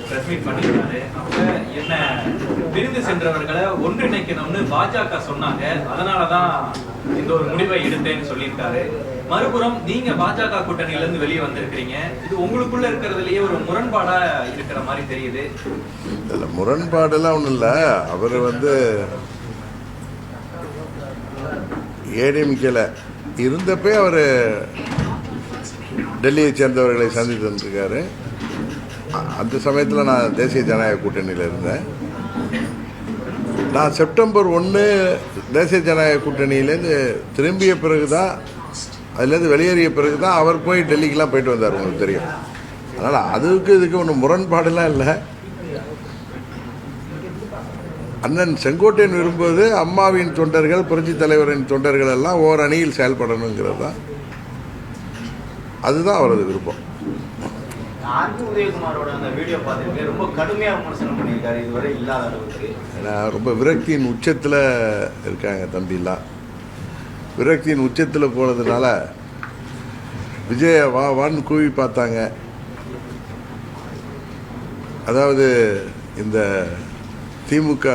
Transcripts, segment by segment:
Press meet பண்ணிருக்காரு. அப்ப என்ன பிரிந்து சென்றவர்களை ஒன்றிணைக்கணும்னு பாஜக சொன்னாங்க, அதனாலதான் இந்த ஒரு முடிவை எடுத்தேன்னு சொல்லியிருக்காரு. மறுபுறம் நீங்க பாஜக கூட்டணியில இருந்து வெளியே வந்திருக்கிறீங்க, இது உங்களுக்குள்ள இருக்கிறதுலயே ஒரு முரண்பாடா இருக்கிற மாதிரி தெரியுது. முரண்பாடெல்லாம் ஒண்ணும் இல்ல. அவர் ஏடிஎம்கேல இருந்தப்பே அவர் டெல்லியை சேர்ந்தவர்களை சந்தித்து வந்திருக்காரு. அந்த சமயத்தில் நான் தேசிய ஜனநாயக கூட்டணியில் இருந்தேன். நான் செப்டம்பர் 1 தேசிய ஜனநாயக கூட்டணியிலேருந்து திரும்பிய பிறகு தான், அதுலேருந்து வெளியேறிய பிறகு தான் அவர் போய் டெல்லிக்கெலாம் போயிட்டு வந்தார், உங்களுக்கு தெரியும். அதனால் அதுக்கு இதுக்கு ஒன்றும் முரண்பாடெல்லாம் இல்லை. அண்ணன் செங்கோட்டையன் விரும்புவது அம்மாவின் தொண்டர்கள், புரட்சி தலைவரின் தொண்டர்கள் எல்லாம் ஓர் அணியில் செயல்படணுங்கிறது தான், அதுதான் அவரது விருப்பம். உதயகுமாரோட அந்த வீடியோ பார்த்துட்டு ரொம்ப கடுமையாக விமர்சனம் பண்ணியிருக்காரு, இதுவரை இல்லாத அளவுக்கு. ஏன்னா ரொம்ப விரக்தியின் உச்சத்தில் இருக்காங்க தம்பிலாம். விரக்தியின் உச்சத்தில் போனதுனால விஜய வான்னு கூவி பார்த்தாங்க. அதாவது இந்த திமுக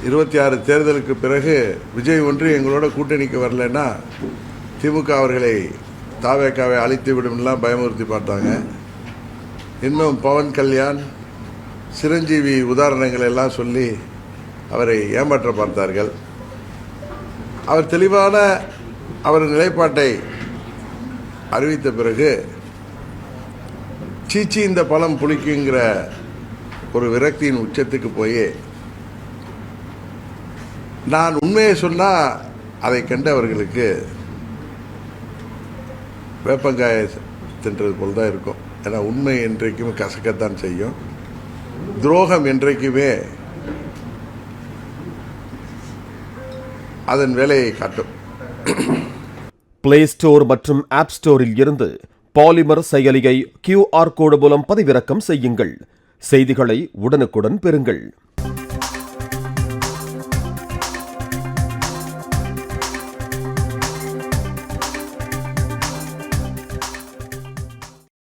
26 தேர்தலுக்கு பிறகு விஜய் ஒன்று எங்களோட கூட்டணிக்கு வரலன்னா திமுக அவர்களை தாவேக்காவை அழித்து விடும்லாம் பயமுறுத்தி பார்த்தாங்க. இன்னும் பவன் கல்யாண், சிரஞ்சீவி உதாரணங்கள் எல்லாம் சொல்லி அவரை ஏமாற்ற பார்த்தார்கள். அவர் தெளிவான அவர் நிலைப்பாட்டை அறிவித்த பிறகு சீச்சி இந்த பழம் புளிக்குங்கிற ஒரு விரக்தியின் உச்சத்துக்கு போய், நான் உண்மையை சொன்னால் அதை கண்டு அவர்களுக்கு வேப்பங்காய தின்றது போல் தான் இருக்கும். ஏன்னா உண்மை என்றைக்குமே கசக்கத்தான் செய்யும், துரோகம் என்றைக்குமே அதன் வேலையை காட்டும். பிளே ஸ்டோர் மற்றும் ஆப் ஸ்டோரில் இருந்து பாலிமர் செயலியை QR கோடு மூலம் பதிவிறக்கம் செய்யுங்கள். செய்திகளை உடனுக்குடன் பெறுங்கள்.